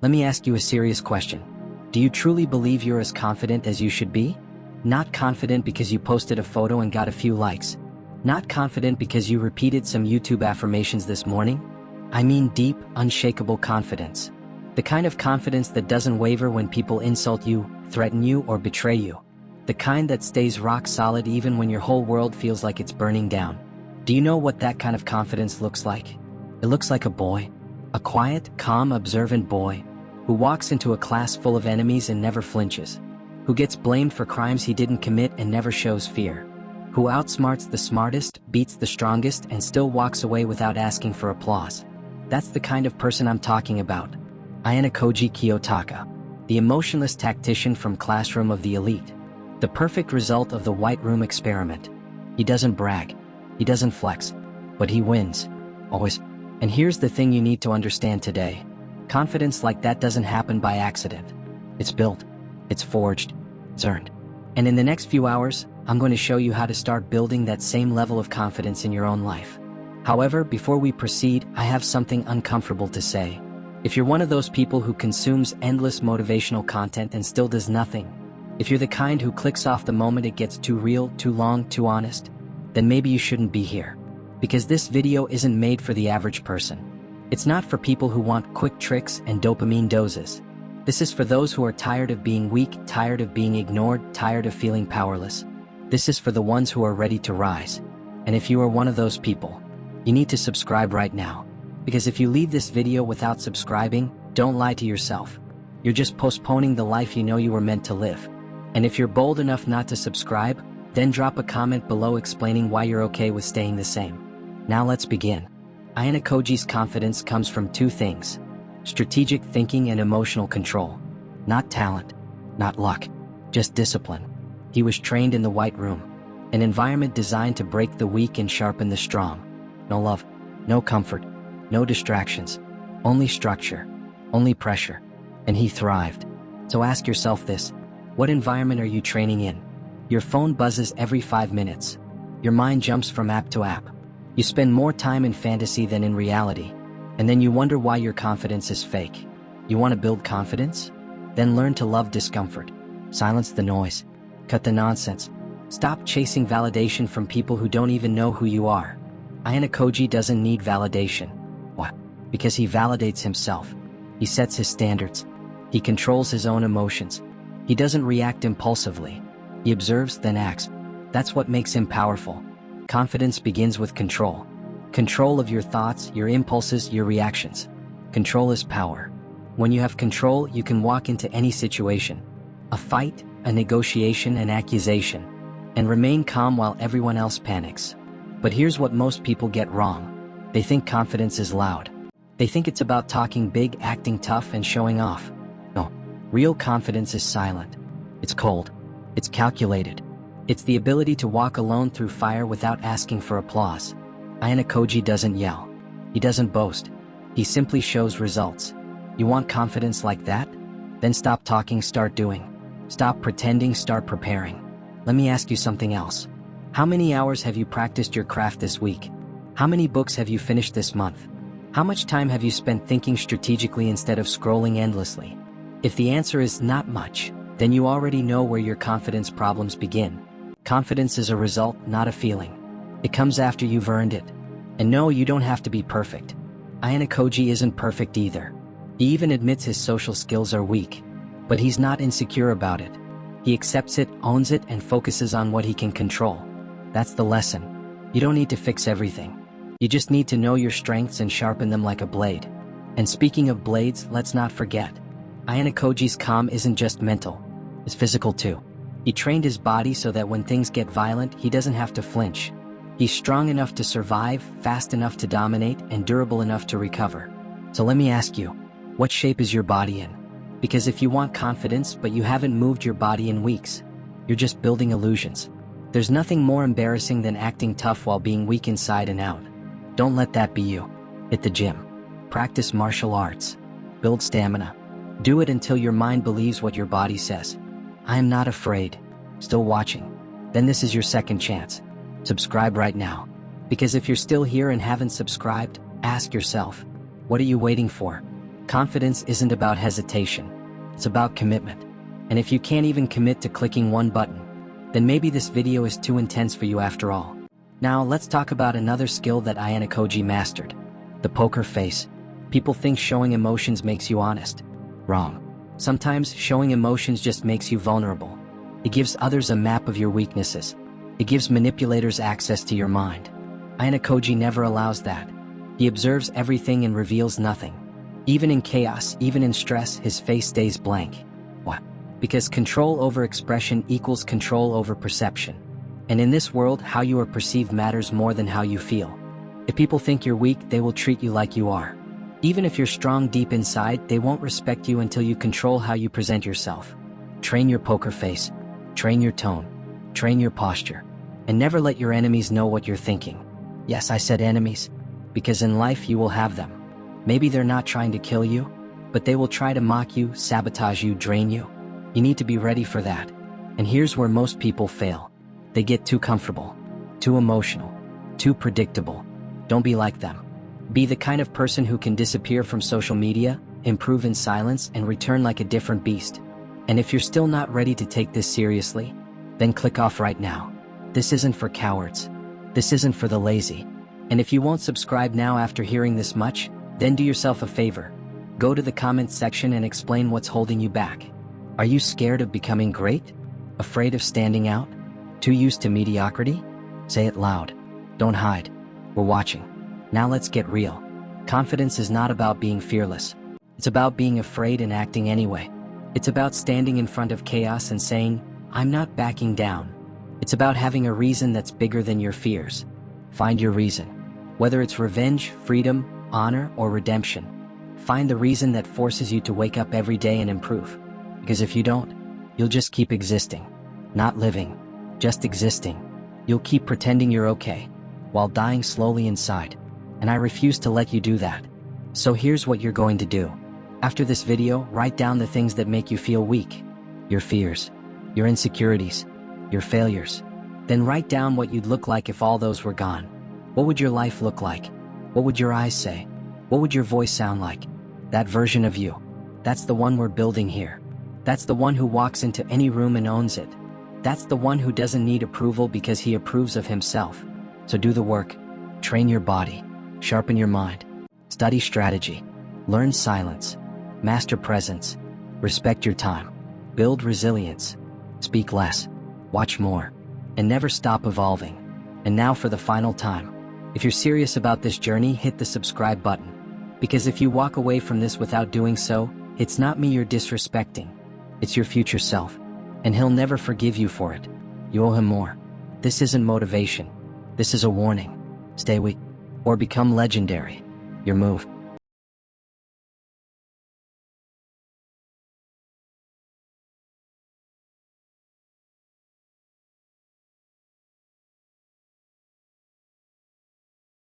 Let me ask you a serious question. Do you truly believe you're as confident as you should be? Not confident because you posted a photo and got a few likes. Not confident because you repeated some YouTube affirmations this morning. I mean deep, unshakable confidence. The kind of confidence that doesn't waver when people insult you, threaten you, or betray you. The kind that stays rock solid even when your whole world feels like it's burning down. Do you know what that kind of confidence looks like? It looks like a boy. A quiet, calm, observant boy who walks into a class full of enemies and never flinches. Who gets blamed for crimes he didn't commit and never shows fear. Who outsmarts the smartest, beats the strongest, and still walks away without asking for applause. That's the kind of person I'm talking about. Ayanokoji Kiyotaka, the emotionless tactician from Classroom of the Elite. The perfect result of the White Room experiment. He doesn't brag. He doesn't flex. But he wins. Always. And here's the thing you need to understand today. Confidence like that doesn't happen by accident. It's built. It's forged. It's earned. And in the next few hours, I'm going to show you how to start building that same level of confidence in your own life. However, before we proceed, I have something uncomfortable to say. If you're one of those people who consumes endless motivational content and still does nothing, if you're the kind who clicks off the moment it gets too real, too long, too honest, then maybe you shouldn't be here. Because this video isn't made for the average person. It's not for people who want quick tricks and dopamine doses. This is for those who are tired of being weak, tired of being ignored, tired of feeling powerless. This is for the ones who are ready to rise. And if you are one of those people, you need to subscribe right now. Because if you leave this video without subscribing, don't lie to yourself. You're just postponing the life you know you were meant to live. And if you're bold enough not to subscribe, then drop a comment below explaining why you're okay with staying the same. Now let's begin. Ayanokoji's confidence comes from two things: strategic thinking and emotional control. Not talent, not luck, just discipline. He was trained in the White Room, an environment designed to break the weak and sharpen the strong. No love, no comfort, no distractions, only structure, only pressure. And he thrived. So ask yourself this: what environment are you training in? Your phone buzzes every 5 minutes. Your mind jumps from app to app. You spend more time in fantasy than in reality. And then you wonder why your confidence is fake. You want to build confidence? Then learn to love discomfort. Silence the noise. Cut the nonsense. Stop chasing validation from people who don't even know who you are. Ayanokoji doesn't need validation. Why? Because he validates himself. He sets his standards. He controls his own emotions. He doesn't react impulsively. He observes, then acts. That's what makes him powerful. Confidence begins with control. Control of your thoughts, your impulses, your reactions. Control is power. When you have control, you can walk into any situation. A fight, a negotiation, an accusation. And remain calm while everyone else panics. But here's what most people get wrong. They think confidence is loud. They think it's about talking big, acting tough, and showing off. No. Real confidence is silent. It's cold. It's calculated. It's the ability to walk alone through fire without asking for applause. Ayanokoji doesn't yell. He doesn't boast. He simply shows results. You want confidence like that? Then stop talking, start doing. Stop pretending, start preparing. Let me ask you something else. How many hours have you practiced your craft this week? How many books have you finished this month? How much time have you spent thinking strategically instead of scrolling endlessly? If the answer is not much, then you already know where your confidence problems begin. Confidence is a result, not a feeling. It comes after you've earned it. And no, you don't have to be perfect. Ayanokoji isn't perfect either. He even admits his social skills are weak. But he's not insecure about it. He accepts it, owns it, and focuses on what he can control. That's the lesson. You don't need to fix everything. You just need to know your strengths and sharpen them like a blade. And speaking of blades, let's not forget. Ayanokoji's calm isn't just mental. It's physical too. He trained his body so that when things get violent, he doesn't have to flinch. He's strong enough to survive, fast enough to dominate, and durable enough to recover. So let me ask you, what shape is your body in? Because if you want confidence but you haven't moved your body in weeks, you're just building illusions. There's nothing more embarrassing than acting tough while being weak inside and out. Don't let that be you. Hit the gym. Practice martial arts. Build stamina. Do it until your mind believes what your body says. I am not afraid. Still watching? Then this is your second chance. Subscribe right now. Because if you're still here and haven't subscribed, ask yourself, what are you waiting for? Confidence isn't about hesitation. It's about commitment. And if you can't even commit to clicking one button, then maybe this video is too intense for you after all. Now let's talk about another skill that Ayanokoji mastered. The poker face. People think showing emotions makes you honest. Wrong. Sometimes showing emotions just makes you vulnerable. It gives others a map of your weaknesses. It gives manipulators access to your mind. Ayanokoji never allows that. He observes everything and reveals nothing. Even in chaos, even in stress, his face stays blank. Why? Because control over expression equals control over perception. And in this world, how you are perceived matters more than how you feel. If people think you're weak, they will treat you like you are. Even if you're strong deep inside, they won't respect you until you control how you present yourself. Train your poker face. Train your tone. Train your posture. And never let your enemies know what you're thinking. Yes, I said enemies, because in life you will have them. Maybe they're not trying to kill you, but they will try to mock you, sabotage you, drain you. You need to be ready for that. And here's where most people fail. They get too comfortable, too emotional, too predictable. Don't be like them. Be the kind of person who can disappear from social media, improve in silence, and return like a different beast. And if you're still not ready to take this seriously, then click off right now. This isn't for cowards. This isn't for the lazy. And if you won't subscribe now after hearing this much, then do yourself a favor. Go to the comments section and explain what's holding you back. Are you scared of becoming great? Afraid of standing out? Too used to mediocrity? Say it loud. Don't hide. We're watching. Now let's get real. Confidence is not about being fearless. It's about being afraid and acting anyway. It's about standing in front of chaos and saying, I'm not backing down. It's about having a reason that's bigger than your fears. Find your reason. Whether it's revenge, freedom, honor, or redemption. Find the reason that forces you to wake up every day and improve. Because if you don't, you'll just keep existing. Not living, just existing. You'll keep pretending you're okay, while dying slowly inside. And I refuse to let you do that. So here's what you're going to do. After this video, write down the things that make you feel weak. Your fears, your insecurities, your failures. Then write down what you'd look like if all those were gone. What would your life look like? What would your eyes say? What would your voice sound like? That version of you. That's the one we're building here. That's the one who walks into any room and owns it. That's the one who doesn't need approval because he approves of himself. So do the work. Train your body. Sharpen your mind. Study strategy. Learn silence. Master presence. Respect your time. Build resilience. Speak less. Watch more. And never stop evolving. And now for the final time. If you're serious about this journey, hit the subscribe button. Because if you walk away from this without doing so, it's not me you're disrespecting. It's your future self. And he'll never forgive you for it. You owe him more. This isn't motivation. This is a warning. Stay weak. Or become legendary. Your move.